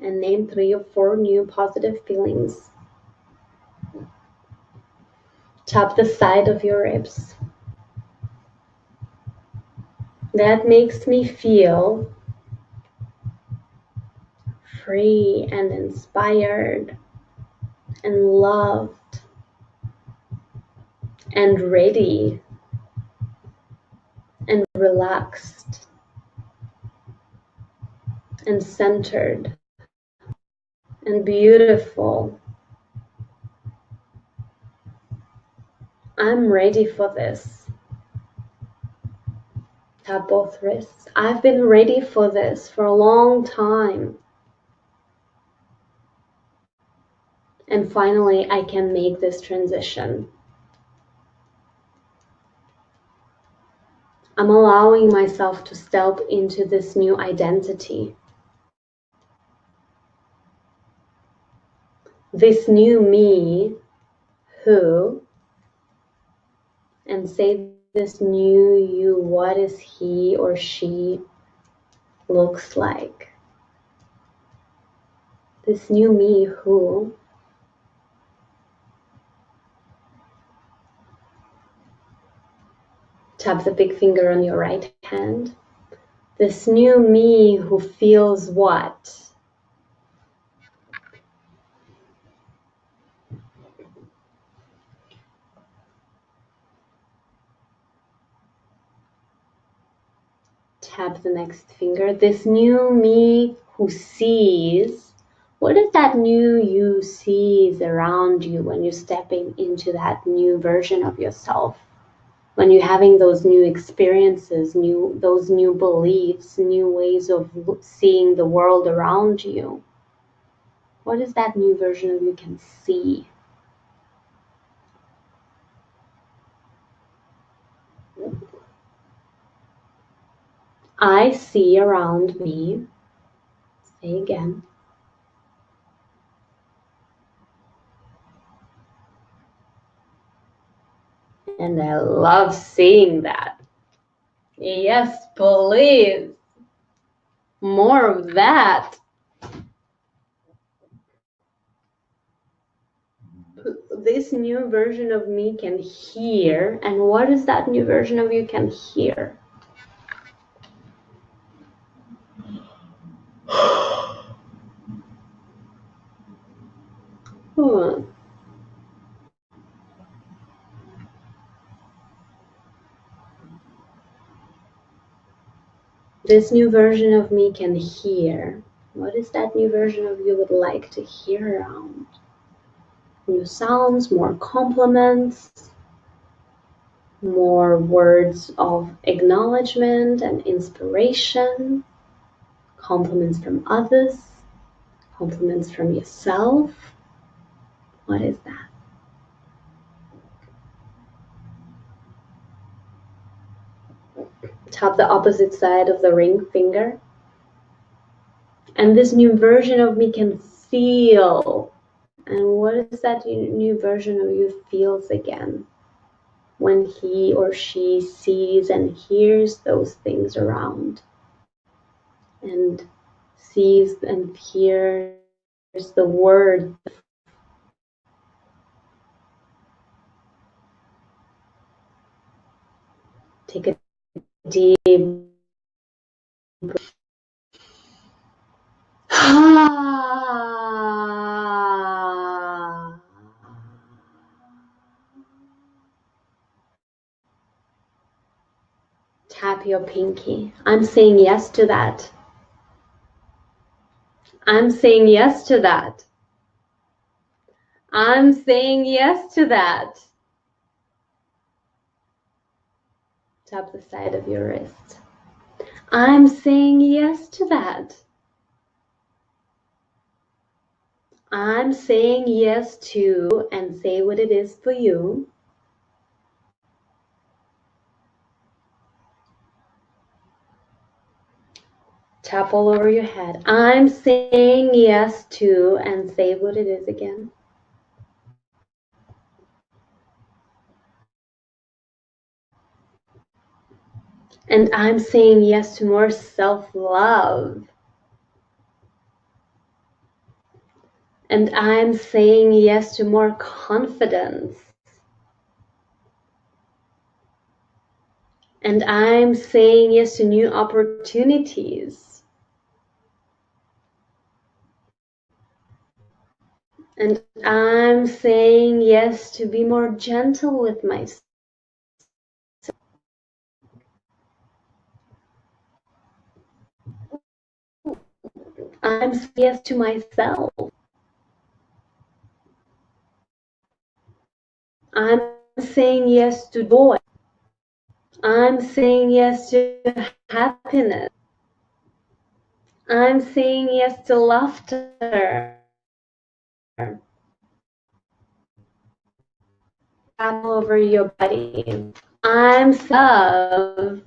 and name 3 or 4 new positive feelings. Tap the side of your ribs. That makes me feel free and inspired and loved and ready and relaxed and centered and beautiful. I'm ready for this. Tap both wrists. I've been ready for this for a long time. And finally, I can make this transition. I'm allowing myself to step into this new identity. This new me who, and say this new you, what is he or she looks like. This new me who tap the big finger on your right hand. This new me who feels what? Tap the next finger. This new me who sees What is that new you sees around you when you're stepping into that new version of yourself? When you're having those new experiences, those new beliefs, new ways of seeing the world around you? What is that new version of you can see? I see around me. Say again. And I love seeing that. Yes, please. More of that. This new version of me can hear. And what is that new version of you can hear? This new version of me can hear. What is that new version of you would like to hear around? New sounds, more compliments, more words of acknowledgement and inspiration, compliments from others, compliments from yourself. What is that? Tap the opposite side of the ring finger. And this new version of me can feel. And what is that new version of you feels again when he or she sees and hears those things around, and sees and hears the word? Take a deep breath. Tap your pinky. I'm saying yes to that. I'm saying yes to that. I'm saying yes to that. Tap the side of your wrist. I'm saying yes to that. I'm saying yes to, and say what it is for you. Tap all over your head. I'm saying yes to, and say what it is again. And I'm saying yes to more self-love. And I'm saying yes to more confidence. And I'm saying yes to new opportunities. And I'm saying yes to be more gentle with myself. I'm saying yes to myself. I'm saying yes to joy. I'm saying yes to happiness. I'm saying yes to laughter. All over your body. I'm love.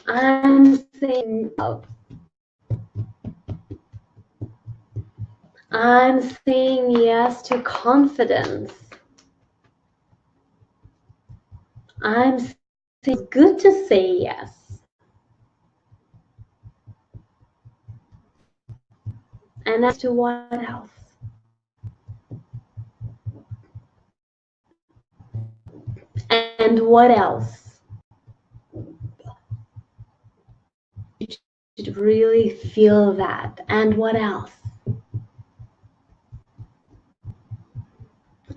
I'm saying love. I'm saying yes to confidence. I'm saying it's good to say yes. And as to what else? And what else? You should really feel that. And what else?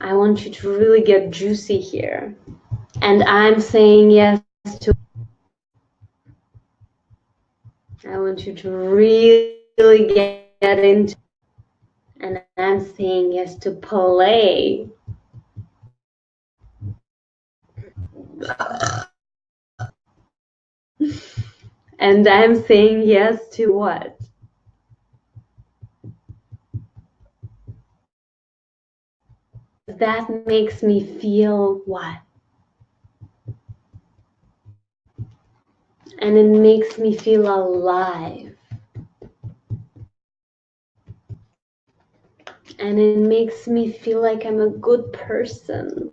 I want you to really get juicy here. And I'm saying yes to. I want you to really really get into, and I'm saying yes to play. And I'm saying yes to what? That makes me feel what? And it makes me feel alive. And it makes me feel like I'm a good person.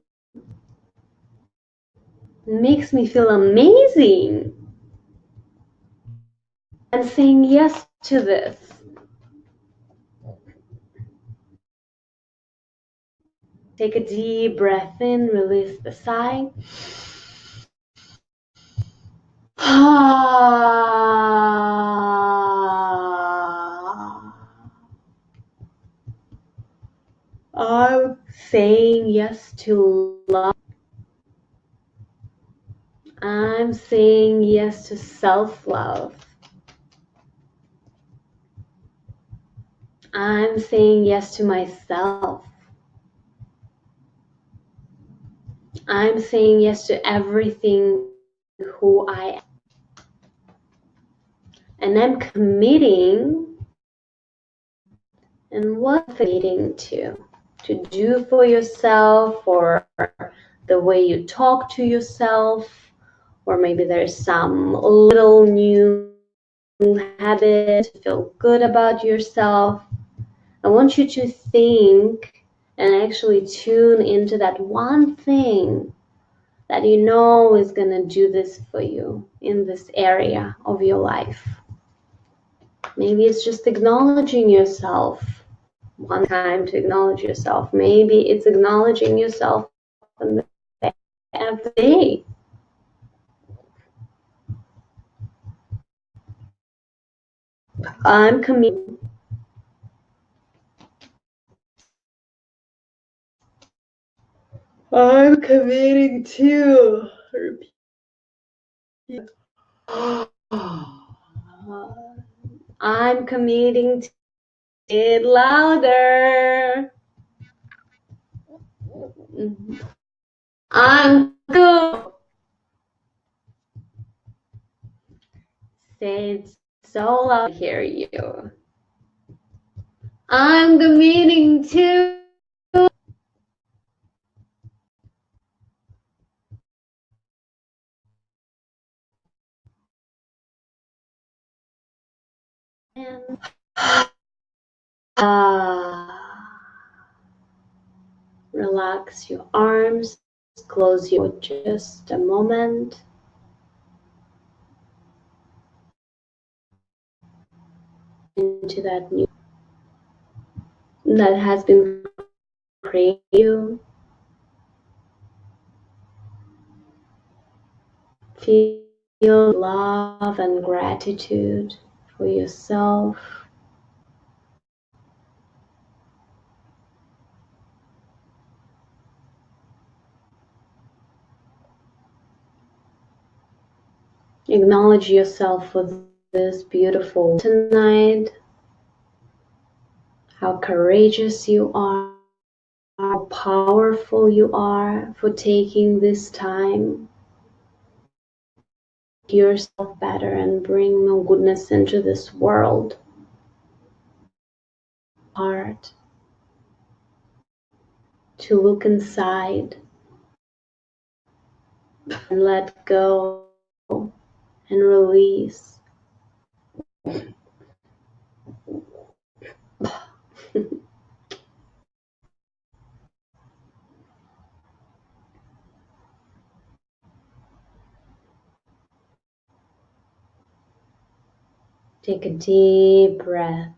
It makes me feel amazing. I'm saying yes to this. Take a deep breath in, release the sigh. I'm saying yes to love. I'm saying yes to self-love. I'm saying yes to myself. I'm saying yes to everything who I am. And I'm committing, and what committing to do for yourself, or the way you talk to yourself, or maybe there's some little new habit to feel good about yourself. I want you to think and actually tune into that one thing that you know is going to do this for you in this area of your life. Maybe it's just acknowledging yourself. One time to acknowledge yourself. Maybe it's acknowledging yourself in the every day. I'm committing. I'm committing to repeat. I'm committing to it louder. I'm good. Say it so loud to hear you. I'm committing to. Relax your arms, close your just a moment. Into that new that has been created you. Feel love and gratitude for yourself. Acknowledge yourself for this beautiful tonight. How courageous you are, how powerful you are for taking this time. Yourself better and bring more goodness into this world. Heart to look inside and let go and release. Take a deep breath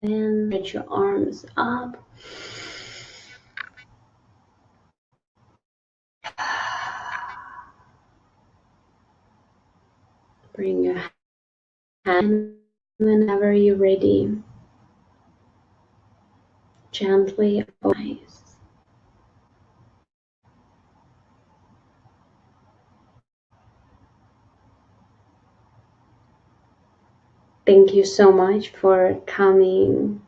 in, stretch your arms up. Bring your hand whenever you're ready. Gently open your eyes. Thank you so much for coming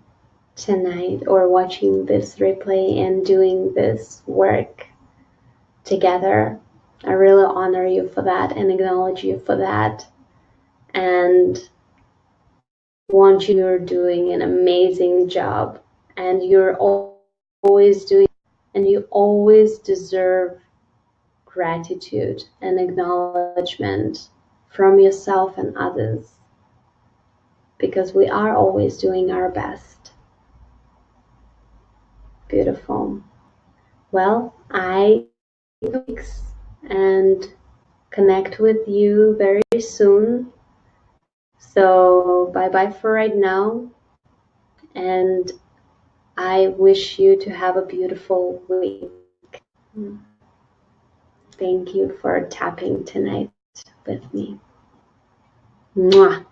tonight or watching this replay and doing this work together. I really honor you for that and acknowledge you for that. And you're doing an amazing job, and you're always doing, and you always deserve gratitude and acknowledgement from yourself and others, because we are always doing our best. Beautiful. Well, I and connect with you very soon. So bye bye for right now, and I wish you to have a beautiful week. Thank you for tapping tonight with me. Mwah.